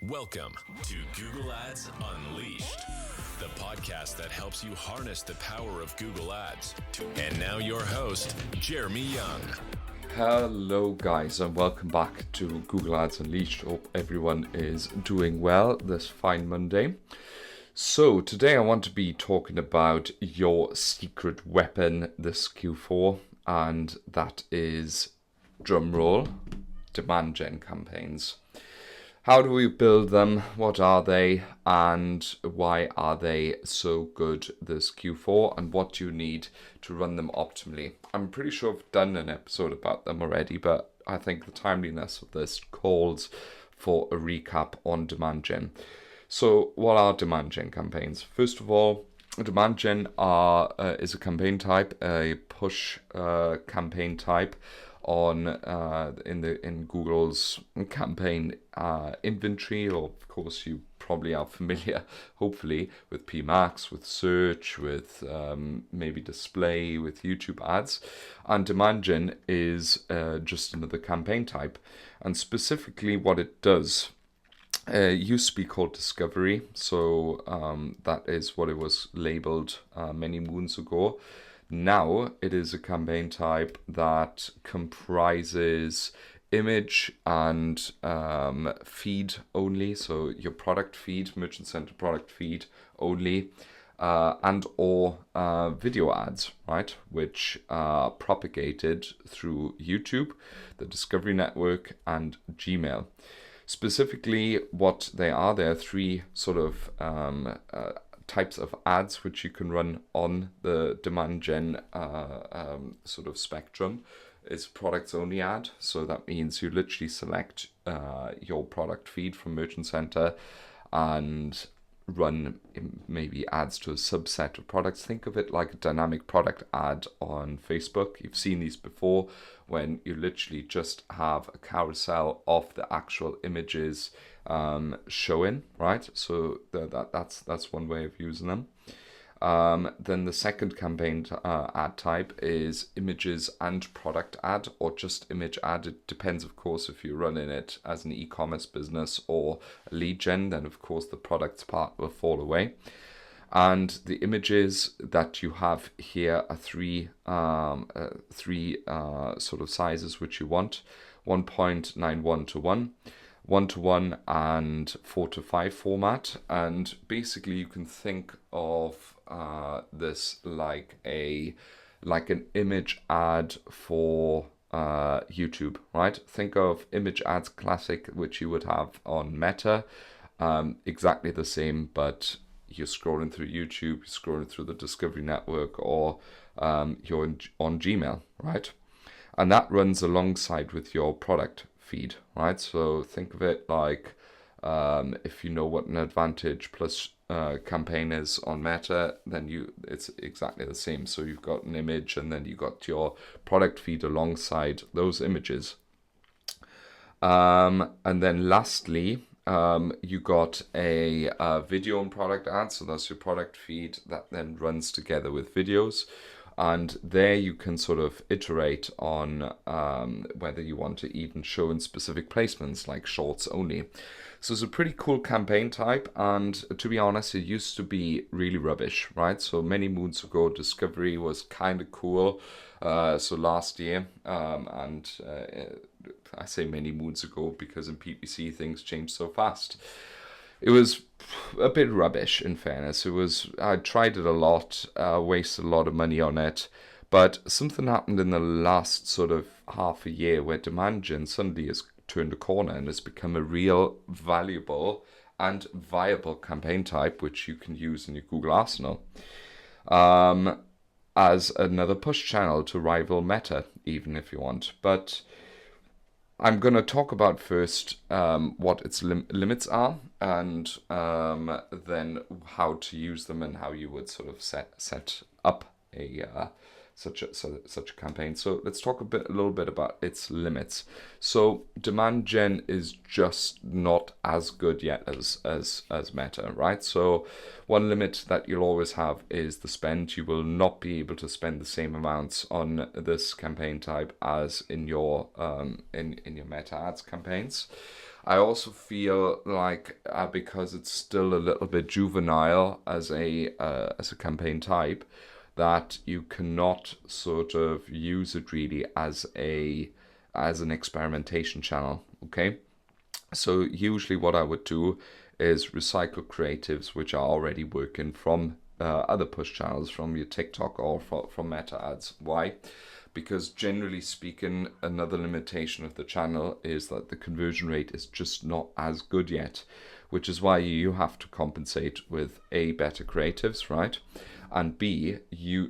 Welcome to Google Ads Unleashed, the podcast that helps you harness the power of Google Ads. And now your host, Jeremy Young. Hello guys, and welcome back to Google Ads Unleashed. Hope everyone is doing well this fine Monday. So today I want to be talking about your secret weapon this Q4, and that is, drumroll, demand gen campaigns. How do we build them? What are they? And why are they so good this Q4? And what do you need to run them optimally? I'm pretty sure I've done an episode about them already, but I think the timeliness of this calls for a recap on demand gen. So what are demand gen campaigns? First of all, demand gen is a campaign type, a push campaign type on in Google's campaign inventory. Or of course you probably are familiar, hopefully, with PMax, with search, with maybe display, with YouTube ads. And demand gen is just another campaign type, and specifically what it does. Used to be called discovery, so that is what it was labeled many moons ago. Now it is a campaign type that comprises image and feed only, so your product feed, Merchant Center product feed only, and or video ads, right, which are propagated through YouTube, the Discovery Network, and Gmail. Specifically, what they are, there are three sort of types of ads which you can run on the demand gen sort of spectrum. It's products only ad, so that means you literally select your product feed from Merchant Center and run maybe ads to a subset of products. Think of it like a dynamic product ad on Facebook. You've seen these before, when you literally just have a carousel of the actual images showing, right? So that's one way of using them. Then the second campaign ad type is images and product ad, or just image ad. It depends, of course, if you're running it as an e-commerce business or a lead gen, then of course the products part will fall away. And the images that you have here are three sort of sizes which you want: 1.91 to 1, 1 to 1, and 4 to 5 format. And basically you can think of this like an image ad for YouTube, right? Think of image ads classic, which you would have on Meta, exactly the same, but you're scrolling through YouTube, you're scrolling through the Discovery Network, or you're on Gmail, right? And that runs alongside with your product feed, right? So think of it like if you know what an Advantage Plus campaign is on Meta, then it's exactly the same. So you've got an image, and then you got your product feed alongside those images. And then lastly, you got a video and product ad. So that's your product feed that then runs together with videos. And there you can sort of iterate on whether you want to even show in specific placements, like shorts only. So it's a pretty cool campaign type, and to be honest, it used to be really rubbish, right? So many moons ago, Discovery was kind of cool. So last year, and I say many moons ago because in PPC things change so fast. It was a bit rubbish, in fairness. I tried it a lot, wasted a lot of money on it, but something happened in the last sort of half a year where demand gen suddenly has turned a corner and has become a real valuable and viable campaign type which you can use in your Google arsenal as another push channel to rival Meta, even if you want. But I'm going to talk about first what its limits are, and then how to use them and how you would sort of set up such a campaign. So let's talk a little bit about its limits. So demand gen is just not as good yet as Meta, right? So one limit that you'll always have is the spend. You will not be able to spend the same amounts on this campaign type as in your Meta ads campaigns. I also feel like because it's still a little bit juvenile as a campaign type, that you cannot sort of use it really as an experimentation channel. Okay, so usually what I would do is recycle creatives which are already working from other push channels, from your TikTok or from Meta ads. Why? Because generally speaking, another limitation of the channel is that the conversion rate is just not as good yet, which is why you have to compensate with A, better creatives, right? And B,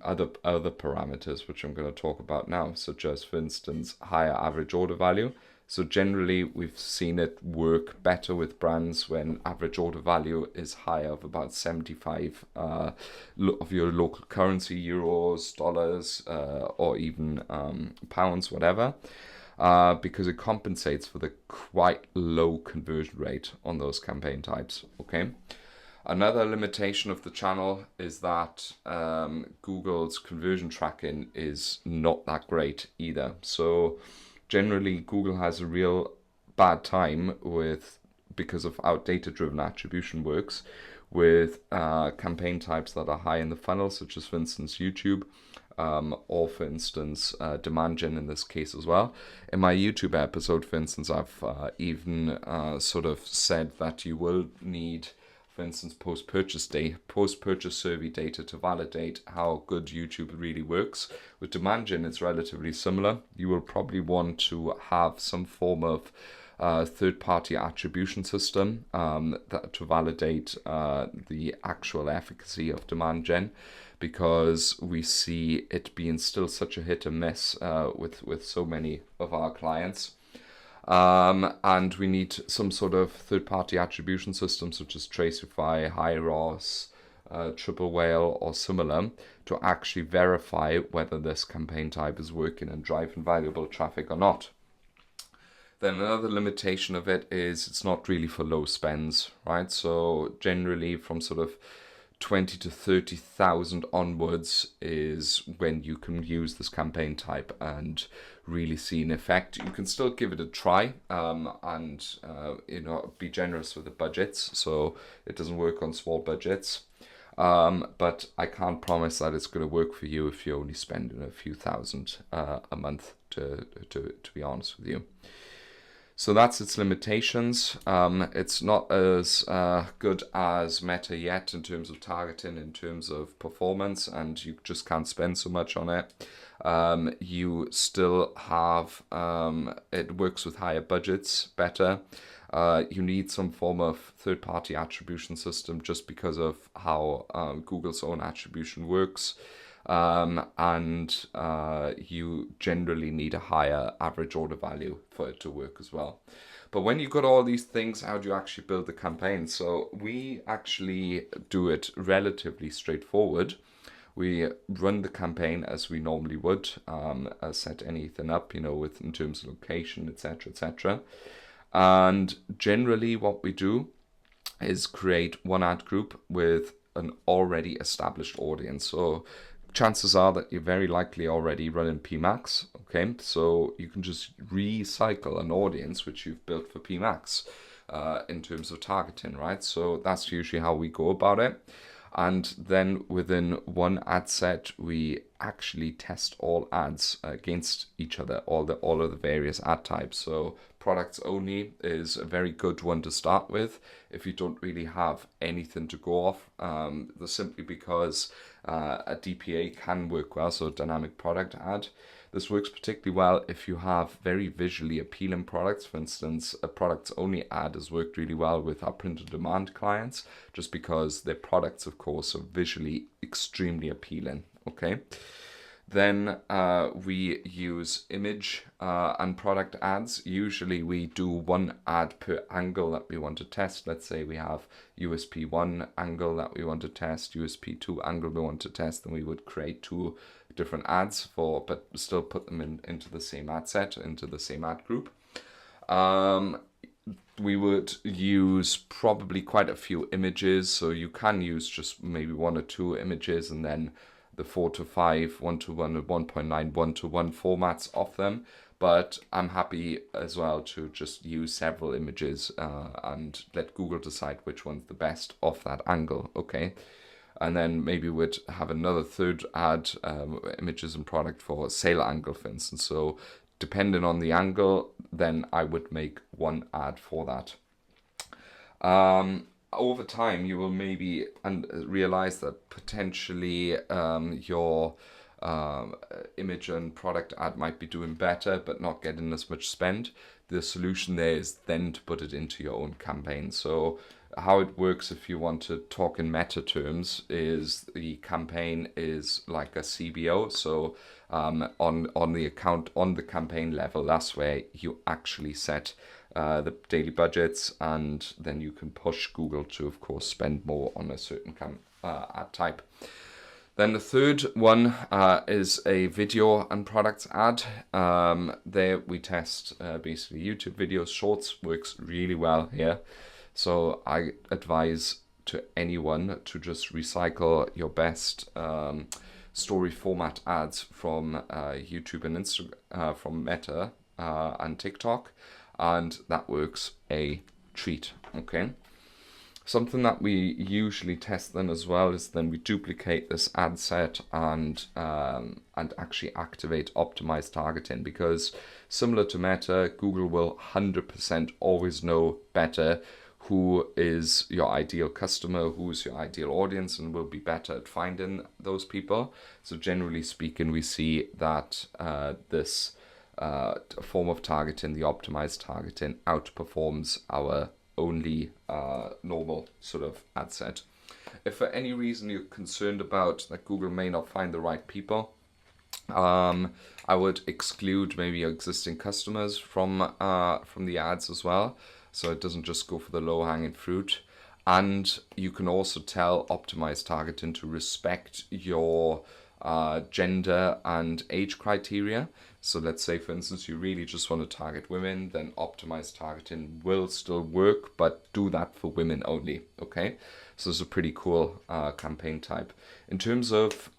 other parameters, which I'm going to talk about now, such as, for instance, higher average order value. So generally, we've seen it work better with brands when average order value is higher of about 75 of your local currency, euros, dollars, or even pounds, whatever, because it compensates for the quite low conversion rate on those campaign types. Okay. Another limitation of the channel is that Google's conversion tracking is not that great either. So generally, Google has a real bad time because of how data-driven attribution works, with campaign types that are high in the funnel, such as, for instance, YouTube, or, for instance, demand gen in this case as well. In my YouTube episode, for instance, I've even sort of said that you will need, for instance, post-purchase survey data to validate how good YouTube really works. With demand gen, it's relatively similar. You will probably want to have some form of third-party attribution system to validate the actual efficacy of demand gen, because we see it being still such a hit and miss with so many of our clients. And we need some sort of third-party attribution system such as Tracify, Hyros, Triple Whale, or similar to actually verify whether this campaign type is working and driving valuable traffic or not. Then another limitation of it is it's not really for low spends, right? So generally from sort of 20 to 30,000 onwards is when you can use this campaign type and really see an effect. You can still give it a try and be generous with the budgets, so it doesn't work on small budgets. But I can't promise that it's going to work for you if you're only spending a few thousand a month, to be honest with you. So that's its limitations. It's not as good as Meta yet in terms of targeting, in terms of performance, and you just can't spend so much on it. You still have, it works with higher budgets better. You need some form of third-party attribution system just because of how Google's own attribution works. And you generally need a higher average order value for it to work as well. But when you've got all these things, how do you actually build the campaign? So we actually do it relatively straightforward. We run the campaign as we normally would, set anything up, with in terms of location, etc., etc. And generally what we do is create one ad group with an already established audience. So chances are that you're very likely already running PMax, okay? So you can just recycle an audience which you've built for PMax in terms of targeting, right? So that's usually how we go about it. And then within one ad set, we actually test all ads against each other, all of the various ad types. So products only is a very good one to start with if you don't really have anything to go off, simply because a DPA can work well, so dynamic product ad. This works particularly well if you have very visually appealing products. For instance, a products only ad has worked really well with our print on demand clients, just because their products, of course, are visually extremely appealing. Okay. Then we use image and product ads. Usually we do one ad per angle that we want to test. Let's say we have USP 1 angle that we want to test, USP 2 angle we want to test, and we would create two different ads but still put them into the same ad set, into the same ad group. We would use probably quite a few images, so you can use just maybe one or two images and then the 4:5, 1:1, and 1.9, 1:1 formats of them. but I'm happy as well to just use several images and let Google decide which one's the best off that angle, okay? And then maybe we'd have another third ad, images and product for sale angle, for instance. So depending on the angle, then I would make one ad for that. Over time, you will maybe realize that potentially your image and product ad might be doing better but not getting as much spend. The solution there is then to put it into your own campaign. So how it works, if you want to talk in meta terms, is the campaign is like a CBO. So on the account, on the campaign level, that's where you actually set the daily budgets, and then you can push Google to, of course, spend more on a certain ad type. Then the third one is a video and products ad. There we test basically YouTube videos. Shorts works really well here. So I advise to anyone to just recycle your best story format ads from YouTube and Instagram, from Meta and TikTok, and that works a treat, okay? Something that we usually test then as well is then we duplicate this ad set and actually activate optimized targeting, because similar to Meta, Google will 100% always know better who is your ideal customer, who's your ideal audience, and will be better at finding those people. So generally speaking, we see that this form of targeting, the optimized targeting, outperforms our only normal sort of ad set. If for any reason you're concerned about that Google may not find the right people, I would exclude maybe your existing customers from the ads as well, so it doesn't just go for the low-hanging fruit. And you can also tell optimized targeting to respect your gender and age criteria. So let's say, for instance, you really just want to target women, then optimized targeting will still work, but do that for women only, okay? So it's a pretty cool campaign type. In terms of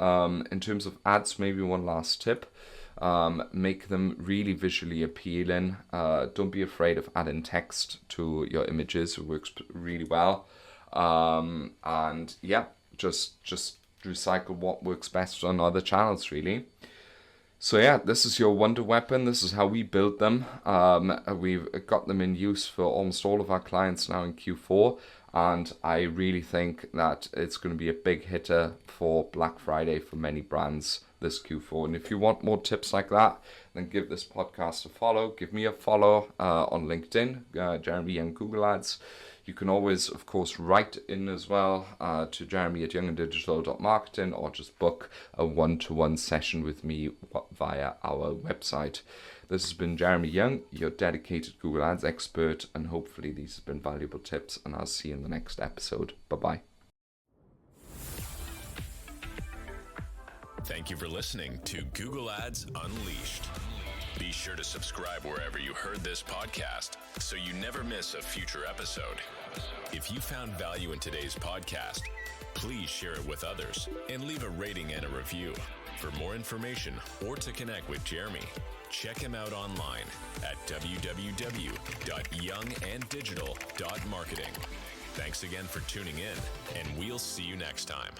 ads, maybe one last tip. Make them really visually appealing. Don't be afraid of adding text to your images. It works really well. And yeah, just recycle what works best on other channels, really. So yeah, this is your wonder weapon. This is how we build them. We've got them in use for almost all of our clients now in Q4. And I really think that it's going to be a big hitter for Black Friday for many brands this Q4. And if you want more tips like that, then give this podcast a follow. Give me a follow on LinkedIn, Jeremy Young Google Ads. You can always, of course, write in as well to jeremy@younganddigital.marketing, or just book a one-to-one session with me via our website. This has been Jeremy Young, your dedicated Google Ads expert, and hopefully these have been valuable tips, and I'll see you in the next episode. Bye-bye. Thank you for listening to Google Ads Unleashed. Be sure to subscribe wherever you heard this podcast so you never miss a future episode. If you found value in today's podcast, please share it with others and leave a rating and a review. For more information or to connect with Jeremy, check him out online at www.younganddigital.marketing. Thanks again for tuning in, and we'll see you next time.